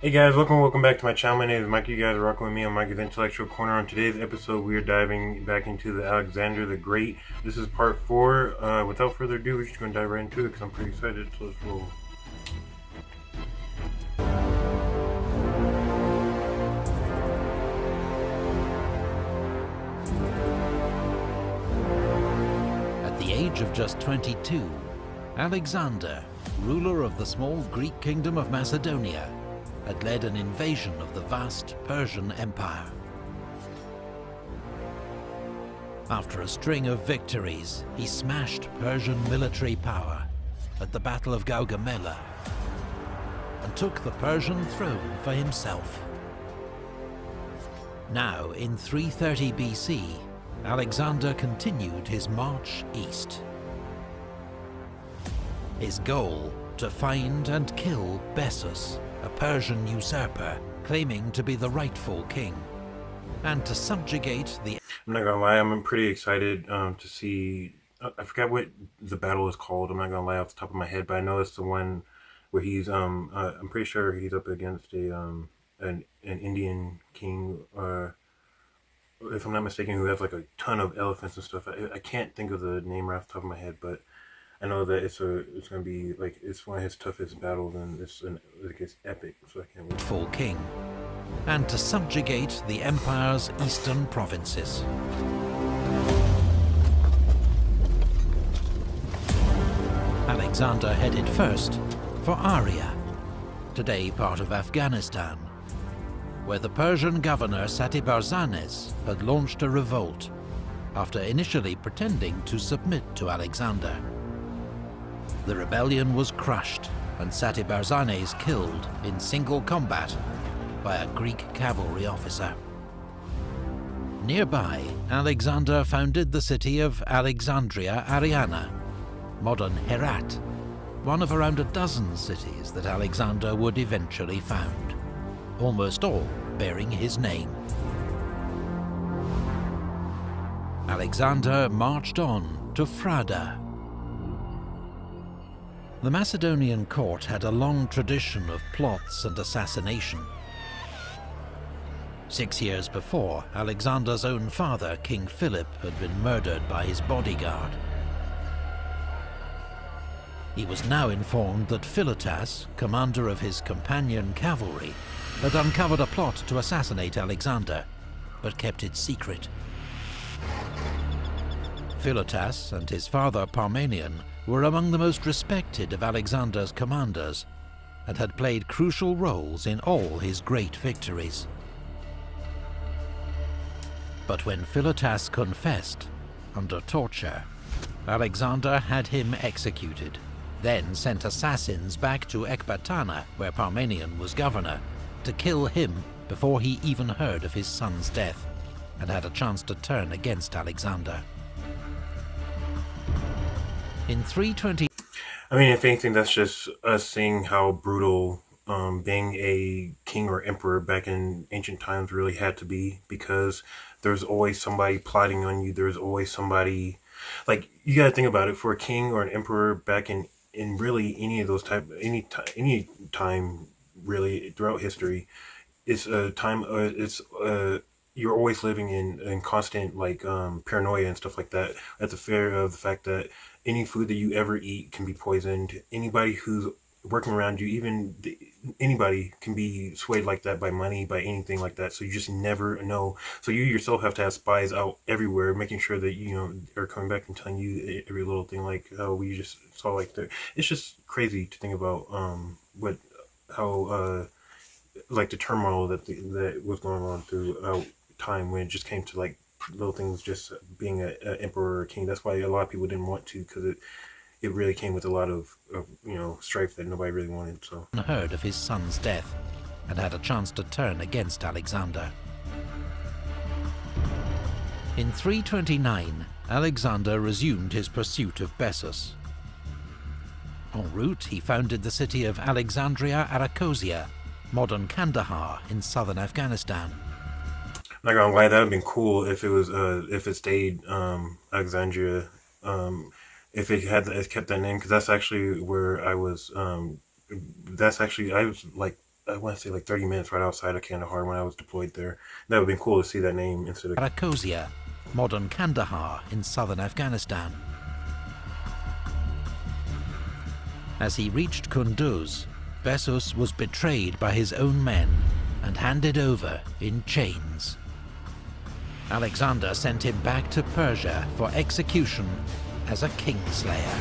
Hey guys, welcome back to my channel. My name is Mike. You guys are rocking with me on Mike's Intellectual Corner. On today's episode, we are diving back into the Alexander the Great. This is part 4. Without further ado, we're just going to dive right into it because I'm pretty excited. So let's roll. At the age of just 22, Alexander, ruler of the small Greek kingdom of Macedonia, had led an invasion of the vast Persian Empire. After a string of victories, he smashed Persian military power at the Battle of Gaugamela and took the Persian throne for himself. Now, in 330 BC, Alexander continued his march east. His goal, to find and kill Bessus, a Persian usurper claiming to be the rightful king, and to subjugate the... I'm not gonna lie, I'm pretty excited to see... I forgot what the battle is called. I'm not gonna lie off the top of my head, but I know it's the one where he's... I'm pretty sure he's up against an Indian king, if I'm not mistaken, who has like a ton of elephants and stuff. I can't think of the name right off the top of my head, but I know that it's gonna be like it's one of his toughest battles, and it's epic. So I can't wait. Full king, and to subjugate the empire's eastern provinces. Alexander headed first for Aria, today part of Afghanistan, where the Persian governor Satibarzanes had launched a revolt after initially pretending to submit to Alexander. The rebellion was crushed and Satibarzanes killed in single combat by a Greek cavalry officer. Nearby, Alexander founded the city of Alexandria Ariana, modern Herat, one of around a dozen cities that Alexander would eventually found, almost all bearing his name. Alexander marched on to Frada. The Macedonian court had a long tradition of plots and assassination. 6 years before, Alexander's own father, King Philip, had been murdered by his bodyguard. He was now informed that Philotas, commander of his companion cavalry, had uncovered a plot to assassinate Alexander, but kept it secret. Philotas and his father Parmenion were among the most respected of Alexander's commanders, and had played crucial roles in all his great victories. But when Philotas confessed, under torture, Alexander had him executed, then sent assassins back to Ecbatana, where Parmenion was governor, to kill him before he even heard of his son's death, and had a chance to turn against Alexander. In 320... I mean, if anything, that's just us seeing how brutal being a king or emperor back in ancient times really had to be, because there's always somebody plotting on you. There's always somebody, like, you got to think about it. For a king or an emperor back in really any of those any time really throughout history, it's a time. You're always living in constant paranoia and stuff like that, at the fear of the fact that any food that you ever eat can be poisoned. Anybody who's working around you, anybody can be swayed like that by money, by anything like that. So you just never know. So you yourself have to have spies out everywhere, making sure that, are coming back and telling you every little thing, like how we just saw, it's just crazy to think about, the turmoil that was going on throughout time, when it just came to little things, just being an emperor or king. That's why a lot of people didn't want to, because it really came with a lot of strife that nobody really wanted. So heard of his son's death and had a chance to turn against Alexander. In 329, Alexander resumed his pursuit of Bessus. En route, he founded the city of Alexandria Arachosia, modern Kandahar in southern Afghanistan. I'm not gonna lie, that would have been cool if it stayed Alexandria, if it kept that name, because that's actually where I was. I was like I want to say like 30 minutes right outside of Kandahar when I was deployed there. That would have been cool to see that name instead of Arakosia, modern Kandahar in southern Afghanistan. As he reached Kunduz, Bessus was betrayed by his own men and handed over in chains. Alexander sent him back to Persia for execution as a kingslayer.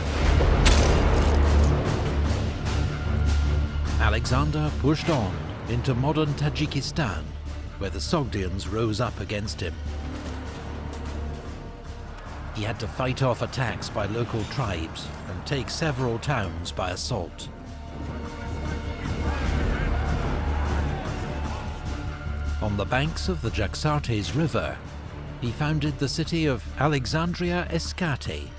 Alexander pushed on into modern Tajikistan, where the Sogdians rose up against him. He had to fight off attacks by local tribes and take several towns by assault. On the banks of the Jaxartes River, he founded the city of Alexandria Escate,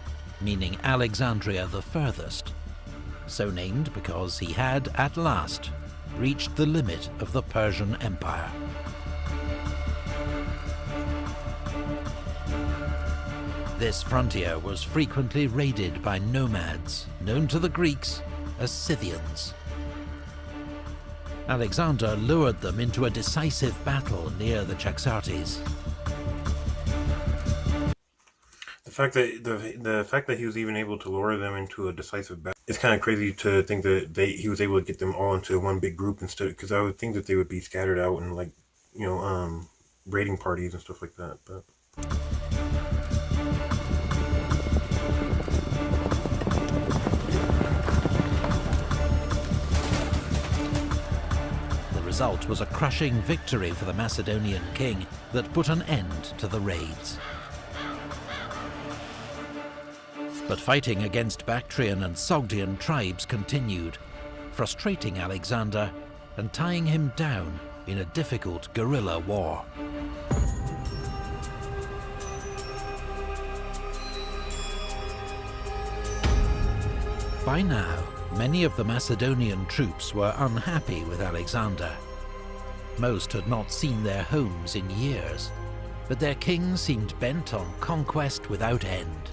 meaning Alexandria the Furthest, so named because he had, at last, reached the limit of the Persian Empire. This frontier was frequently raided by nomads, known to the Greeks as Scythians. Alexander lured them into a decisive battle near the Jaxartes. The fact that he was even able to lure them into a decisive battle, it's kind of crazy to think that he was able to get them all into one big group instead, because I would think that they would be scattered out in, like, you know, raiding parties and stuff like that. But the result was a crushing victory for the Macedonian king that put an end to the raids. But fighting against Bactrian and Sogdian tribes continued, frustrating Alexander and tying him down in a difficult guerrilla war. By now, many of the Macedonian troops were unhappy with Alexander. Most had not seen their homes in years, but their king seemed bent on conquest without end.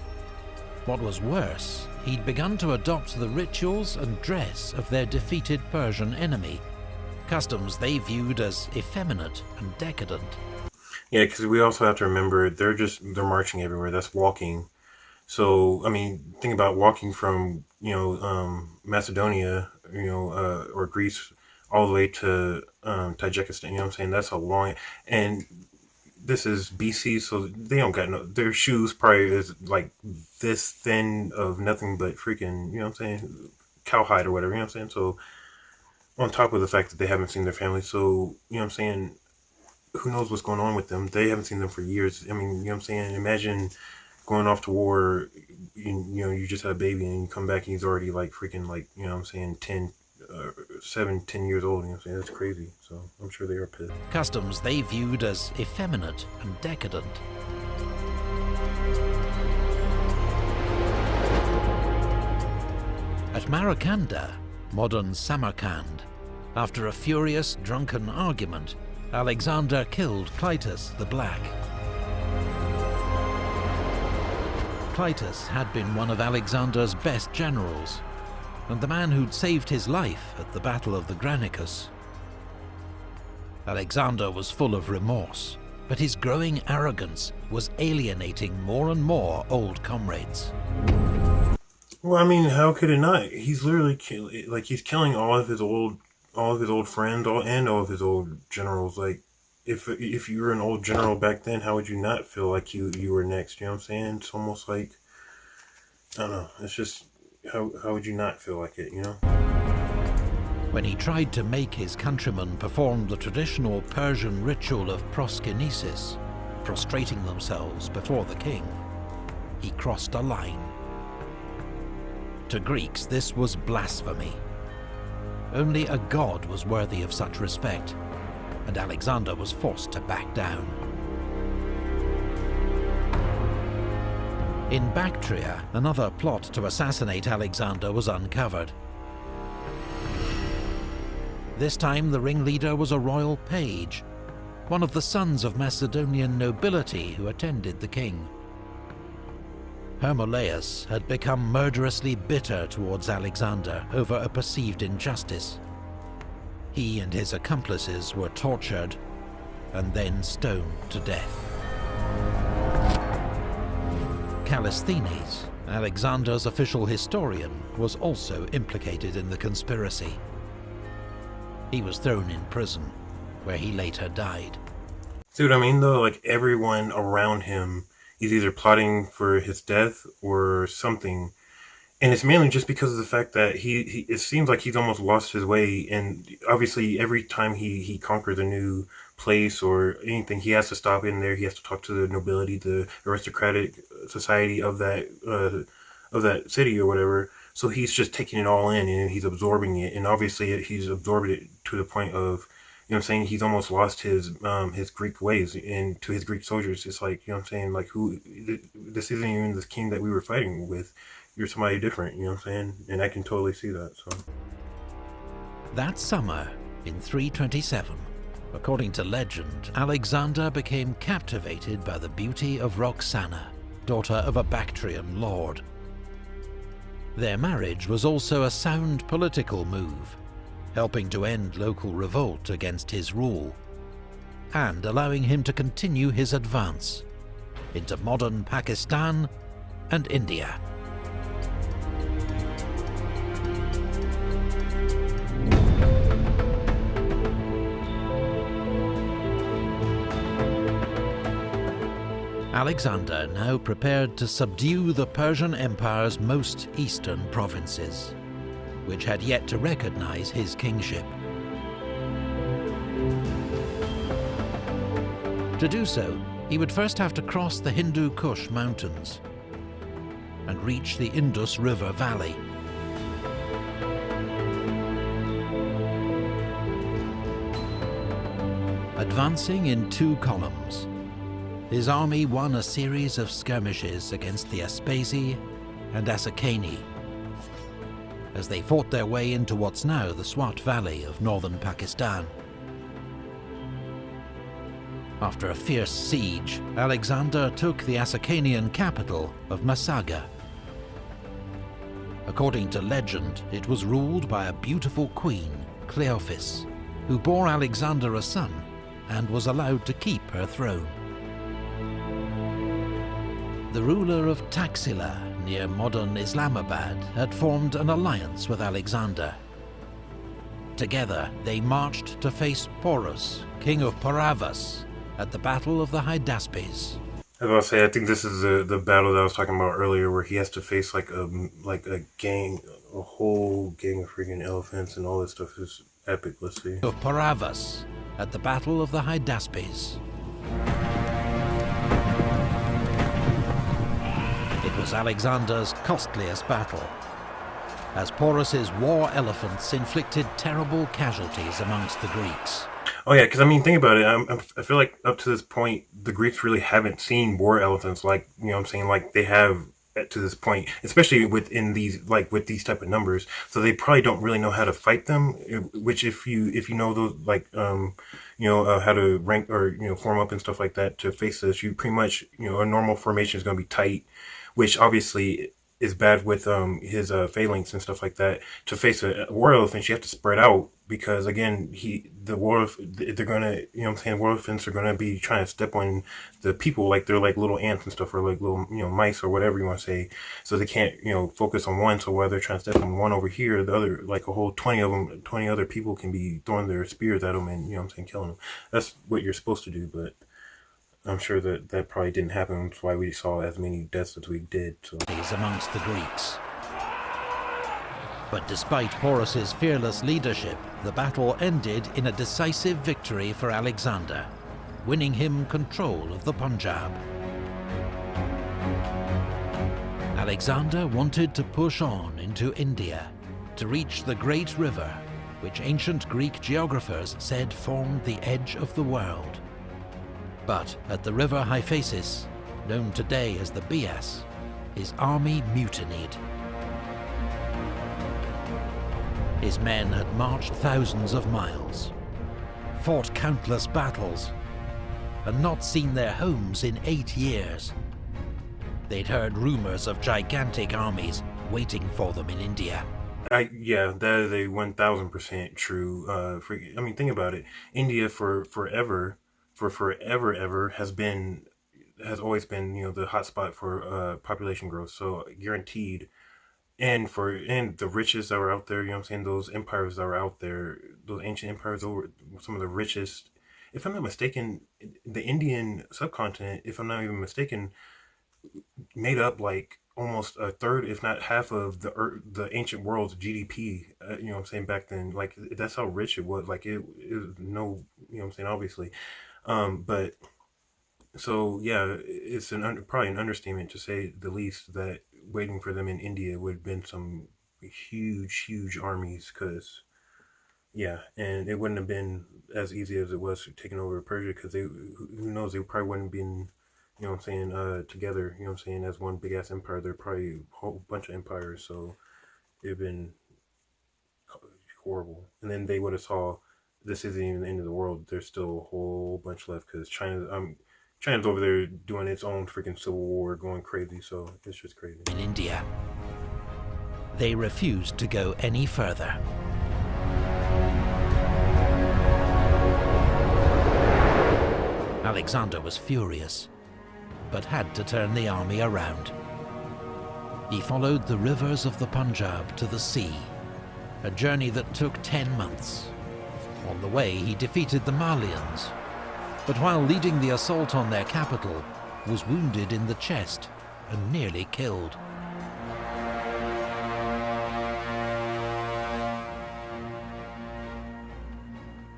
What was worse, he'd begun to adopt the rituals and dress of their defeated Persian enemy, customs they viewed as effeminate and decadent. yeah, because we also have to remember they're marching everywhere. That's walking. So I mean, think about walking from Macedonia, or Greece, all the way to Tajikistan. You know what I'm saying? That's a long, and this is BC, so they don't got their shoes probably is like this thin of nothing but freaking, you know what I'm saying, cowhide or whatever, you know what I'm saying? So on top of the fact that they haven't seen their family, so, you know what I'm saying, who knows what's going on with them? They haven't seen them for years. I mean, you know what I'm saying? Imagine going off to war, you just had a baby and you come back and he's already like freaking, like, you know what I'm saying, 10 years old, you know what I'm saying? That's crazy. So I'm sure they are pissed. Customs they viewed as effeminate and decadent. At Marakanda, modern Samarkand, after a furious drunken argument, Alexander killed Clytus the Black. Clytus had been one of Alexander's best generals, and the man who'd saved his life at the Battle of the Granicus. Alexander was full of remorse, but his growing arrogance was alienating more and more old comrades. Well, I mean, how could it not? He's literally he's killing all of his old friends, and all of his old generals. Like, if you were an old general back then, how would you not feel like you were next? You know what I'm saying? It's almost like, I don't know. It's just, how would you not feel like it? You know? When he tried to make his countrymen perform the traditional Persian ritual of proskynesis, prostrating themselves before the king, he crossed a line. To Greeks, this was blasphemy. Only a god was worthy of such respect, and Alexander was forced to back down. In Bactria, another plot to assassinate Alexander was uncovered. This time the ringleader was a royal page, one of the sons of Macedonian nobility who attended the king. Hermolaus had become murderously bitter towards Alexander over a perceived injustice. He and his accomplices were tortured and then stoned to death. Callisthenes, Alexander's official historian, was also implicated in the conspiracy. He was thrown in prison, where he later died. See what I mean, though? Like, everyone around him is either plotting for his death or something. And it's mainly just because of the fact that he it seems like he's almost lost his way. And obviously, every time he conquers a new place or anything, he has to stop in there. He has to talk to the nobility, the aristocratic society of that city or whatever. So he's just taking it all in and he's absorbing it. And obviously, he's absorbed it to the point of, you know what I'm saying, he's almost lost his Greek ways. And to his Greek soldiers, it's like, you know what I'm saying, like, this isn't even the king that we were fighting with. You're somebody different, you know what I'm saying? And I can totally see that, so. That summer, in 327, according to legend, Alexander became captivated by the beauty of Roxana, daughter of a Bactrian lord. Their marriage was also a sound political move, helping to end local revolt against his rule, and allowing him to continue his advance into modern Pakistan and India. Alexander now prepared to subdue the Persian Empire's most eastern provinces, which had yet to recognize his kingship. To do so, he would first have to cross the Hindu Kush mountains and reach the Indus River valley. Advancing in two columns, his army won a series of skirmishes against the Aspasi and Asakani as they fought their way into what's now the Swat Valley of northern Pakistan. After a fierce siege, Alexander took the Asakanian capital of Masaga. According to legend, it was ruled by a beautiful queen, Cleophas, who bore Alexander a son and was allowed to keep her throne. The ruler of Taxila, near modern Islamabad, had formed an alliance with Alexander. Together, they marched to face Porus, king of Paravas, at the Battle of the Hydaspes. I was about to say, I think this is the battle that I was talking about earlier, where he has to face like a whole gang of freaking elephants, and all this stuff is epic. Let's see. Of Paravas, at the Battle of the Hydaspes. It was Alexander's costliest battle, as Porus's war elephants inflicted terrible casualties amongst the Greeks. Oh yeah, because I mean, think about it. I feel like up to this point, the Greeks really haven't seen war elephants like, you know what I'm saying, like they have to this point, especially with these type of numbers. So they probably don't really know how to fight them. Which if you know those how to rank or form up and stuff like that to face this, you pretty much a normal formation is going to be tight, which obviously is bad with his phalanx and stuff like that. To face a war elephant, you have to spread out, because again, they're gonna, war elephants are gonna be trying to step on the people like they're like little ants and stuff, or like little mice or whatever you want to say. So they can't focus on one. So while they're trying to step on one over here, the other, like a whole 20 other people can be throwing their spears at them and killing them. That's what you're supposed to do, but I'm sure that probably didn't happen. That's why we saw as many deaths as we did. So. Amongst the Greeks. But despite Porus's fearless leadership, the battle ended in a decisive victory for Alexander, winning him control of the Punjab. Alexander wanted to push on into India to reach the great river, which ancient Greek geographers said formed the edge of the world. But at the river Hyphasis, known today as the Bias, his army mutinied. His men had marched thousands of miles, fought countless battles, and not seen their homes in 8 years. They'd heard rumors of gigantic armies waiting for them in India. Yeah, that is a 1,000% true. I mean, think about it. India for forever ever has always been the hotspot for population growth. So guaranteed, and the riches that were out there. You know what I'm saying? Those empires that were out there, those ancient empires, over some of the richest. If I'm not mistaken, the Indian subcontinent, if I'm not even mistaken, made up like almost a third, if not half, of the ancient world's GDP. You know what I'm saying? Back then, like that's how rich it was. Like it was no, you know what I'm saying? Obviously, but so yeah, it's probably an understatement to say the least that waiting for them in India would have been some huge armies, because yeah, and it wouldn't have been as easy as it was taking over Persia, because who knows, they probably wouldn't have been, you know what I'm saying, together, you know what I'm saying, as one big ass empire. They're probably a whole bunch of empires, so it'd been horrible. And then they would have saw this isn't even the end of the world. There's still a whole bunch left, because China's over there doing its own freaking civil war, going crazy. So it's just crazy. In India, they refused to go any further. Alexander was furious, but had to turn the army around. He followed the rivers of the Punjab to the sea, a journey that took 10 months. On the way, he defeated the Malians, but while leading the assault on their capital, was wounded in the chest and nearly killed.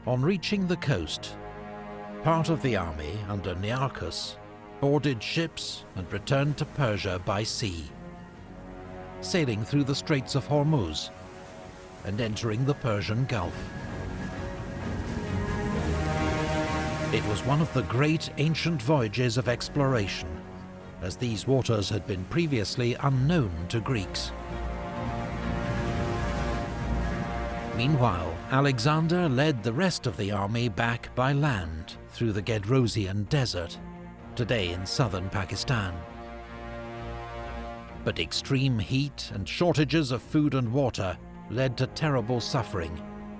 On reaching the coast, part of the army under Nearchus boarded ships and returned to Persia by sea, sailing through the Straits of Hormuz and entering the Persian Gulf. It was one of the great ancient voyages of exploration, as these waters had been previously unknown to Greeks. Meanwhile, Alexander led the rest of the army back by land through the Gedrosian Desert, today in southern Pakistan. But extreme heat and shortages of food and water led to terrible suffering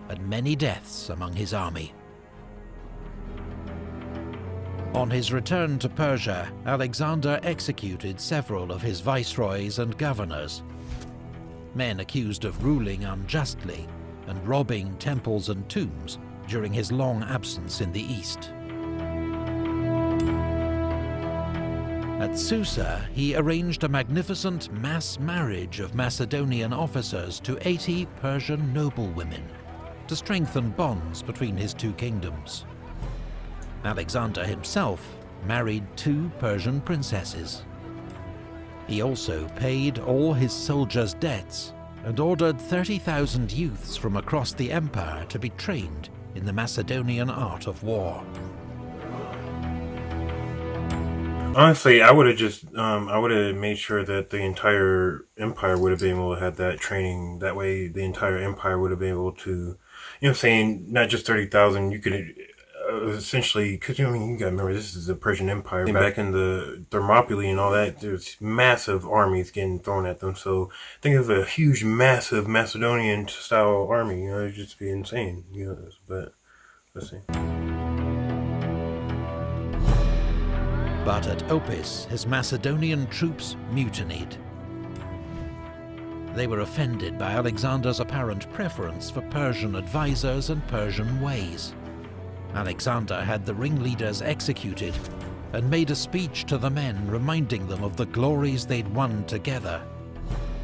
and many deaths among his army. On his return to Persia, Alexander executed several of his viceroys and governors, men accused of ruling unjustly and robbing temples and tombs during his long absence in the east. At Susa, he arranged a magnificent mass marriage of Macedonian officers to 80 Persian noblewomen to strengthen bonds between his two kingdoms. Alexander himself married 2 Persian princesses. He also paid all his soldiers' debts and ordered 30,000 youths from across the empire to be trained in the Macedonian art of war. Honestly, I would have made sure that the entire empire would have been able to have that training. That way, the entire empire would have been able to, you know what I'm saying, not just 30,000. You could essentially, because I mean, you got to remember, this is the Persian Empire. Back in the Thermopylae and all that, there's massive armies getting thrown at them. So think of a huge, massive Macedonian style army. You know, it'd just be insane. You know, but let's see. But at Opis, his Macedonian troops mutinied. They were offended by Alexander's apparent preference for Persian advisors and Persian ways. Alexander had the ringleaders executed and made a speech to the men reminding them of the glories they'd won together,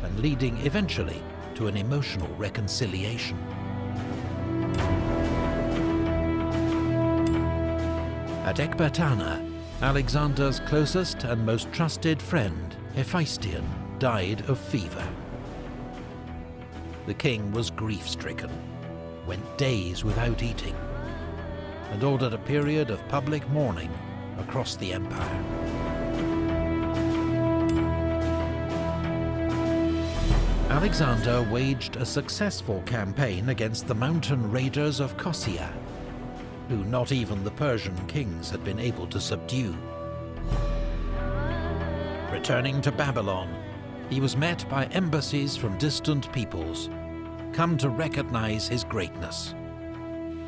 and leading eventually to an emotional reconciliation. At Ecbatana, Alexander's closest and most trusted friend, Hephaestion, died of fever. The king was grief-stricken, went days without eating, and ordered a period of public mourning across the empire. Alexander waged a successful campaign against the mountain raiders of Kossia, who not even the Persian kings had been able to subdue. Returning to Babylon, he was met by embassies from distant peoples, come to recognize his greatness.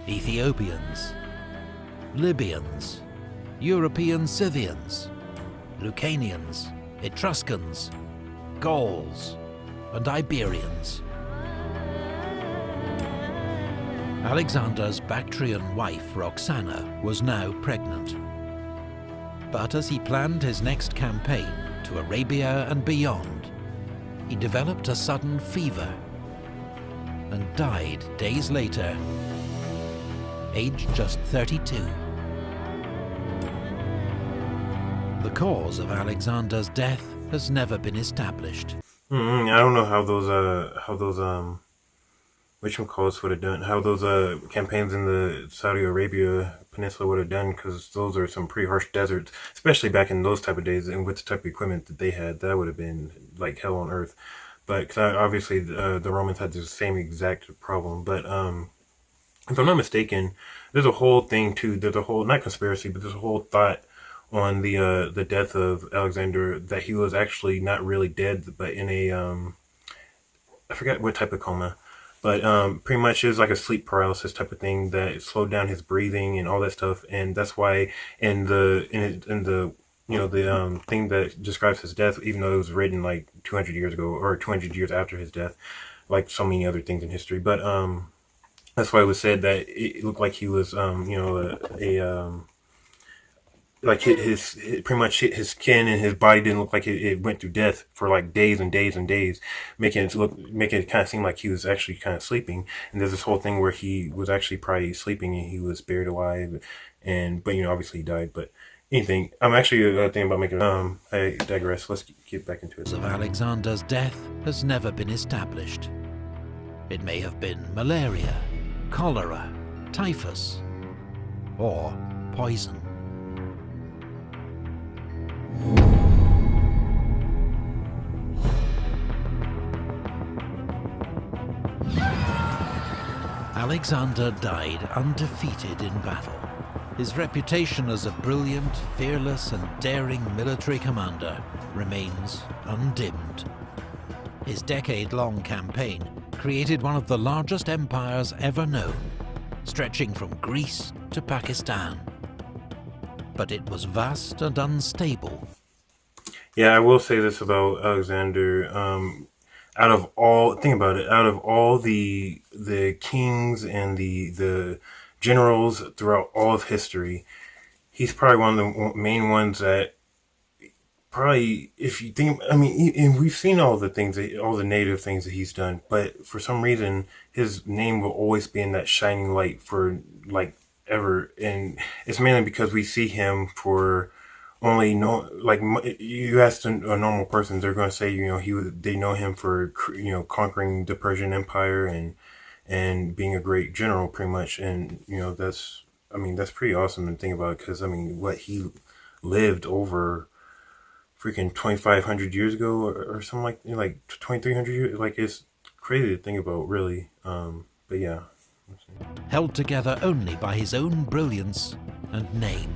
Ethiopians, Libyans, European Scythians, Lucanians, Etruscans, Gauls, and Iberians. Alexander's Bactrian wife, Roxana, was now pregnant. But as he planned his next campaign to Arabia and beyond, he developed a sudden fever and died days later, aged just 32. The cause of Alexander's death has never been established. I don't know how those whatchamacallits would have done, how those campaigns in the Saudi Arabia peninsula would have done, because those are some pretty harsh deserts, especially back in those type of days, and with the type of equipment that they had, that would have been like hell on earth. But cause obviously the Romans had the same exact problem. But if I'm not mistaken, there's a whole thing too. There's a whole, not conspiracy, but there's a whole thought on the death of Alexander, that he was actually not really dead, but in a I forgot what type of coma, but pretty much it was like a sleep paralysis type of thing that slowed down his breathing and all that stuff, and that's why in the the thing that describes his death, even though it was written like 200 years ago or 200 years after his death, like so many other things in history, but that's why it was said that it looked like he was like his pretty much his skin and his body didn't look like it went through death for like days and days and days, making it kind of seem like he was actually kind of sleeping. And there's this whole thing where he was actually probably sleeping and he was buried alive, but obviously he died. But anything, I'm actually thinking about making. I digress. Let's get back into it. Of Alexander's death has never been established. It may have been malaria, cholera, typhus, or poison. Alexander died undefeated in battle. His reputation as a brilliant, fearless, and daring military commander remains undimmed. His decade-long campaign created one of the largest empires ever known, stretching from Greece to Pakistan. But it was vast and unstable. Yeah, I will say this about Alexander. Think about it. Out of all the kings and the generals throughout all of history, he's probably one of the main ones that probably, if you think, and we've seen all the things, all the negative things that he's done, but for some reason, his name will always be in that shining light for like ever, and it's mainly because we see him for only you ask a normal person, they're going to say they know him for conquering the Persian Empire and being a great general pretty much, and that's pretty awesome to think about, because what he lived over freaking 2,500 years ago or something, like 2,300 years, like it's crazy to think about, really. But yeah. Held together only by his own brilliance and name.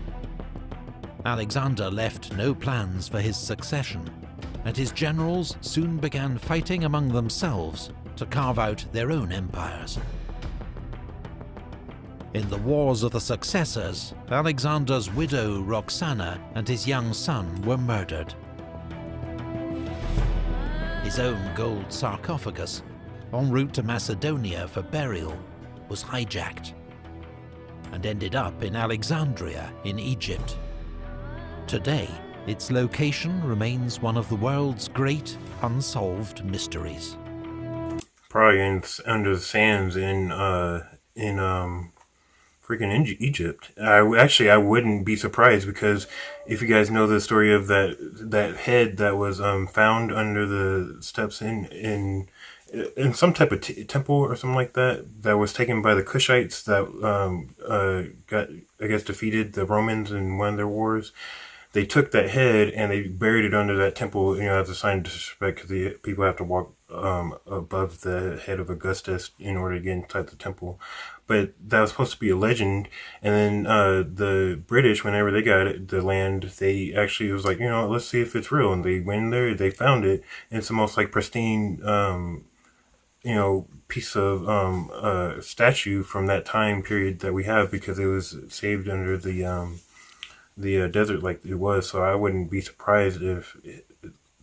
Alexander left no plans for his succession, and his generals soon began fighting among themselves to carve out their own empires. In the Wars of the Successors, Alexander's widow Roxana and his young son were murdered. His own gold sarcophagus, en route to Macedonia for burial, was hijacked and ended up in Alexandria in Egypt. Today, its location remains one of the world's great unsolved mysteries. Probably under the sands in freaking Egypt. I wouldn't be surprised, because if you guys know the story of that head that was found under the steps in some type of temple or something like that was taken by the Kushites that got, I guess, defeated the Romans in one of their wars. They took that head and they buried it under that temple, as a sign of disrespect, because the people have to walk above the head of Augustus in order to get inside the temple. But that was supposed to be a legend, and then the British, whenever they got the land, they actually was like, let's see if it's real, and they went in there, they found it, and it's the most like pristine. piece of statue from that time period that we have, because it was saved under the desert like it was. So I wouldn't be surprised if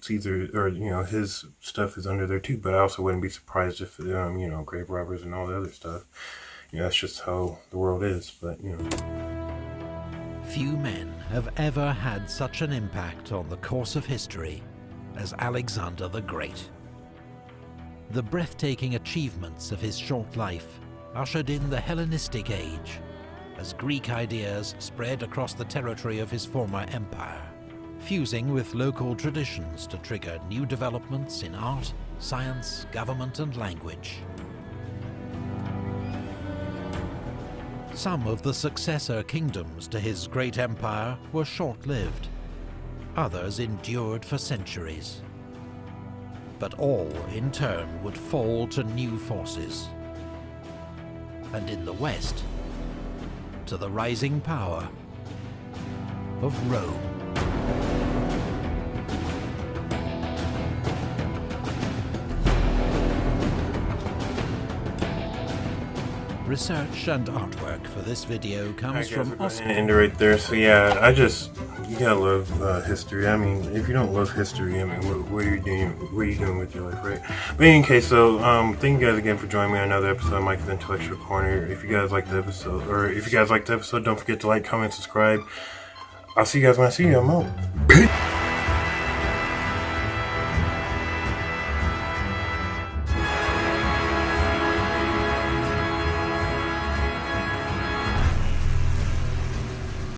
Caesar, or his stuff is under there too. But I also wouldn't be surprised if grave robbers and all the other stuff. That's just how the world is. But few men have ever had such an impact on the course of history as Alexander the Great. The breathtaking achievements of his short life ushered in the Hellenistic Age, as Greek ideas spread across the territory of his former empire, fusing with local traditions to trigger new developments in art, science, government and language. Some of the successor kingdoms to his great empire were short-lived. Others endured for centuries. But all, in turn, would fall to new forces. And in the West, to the rising power of Rome. Research and artwork for this video comes from Oscar. And right there. So yeah, you gotta love history. I mean, if you don't love history, I mean, what are you doing? What are you doing with your life, right? But in any case, so thank you guys again for joining me on another episode of Mike's Intellectual Corner. If you guys liked the episode, don't forget to like, comment, subscribe. I'll see you guys when I see you. I'm out.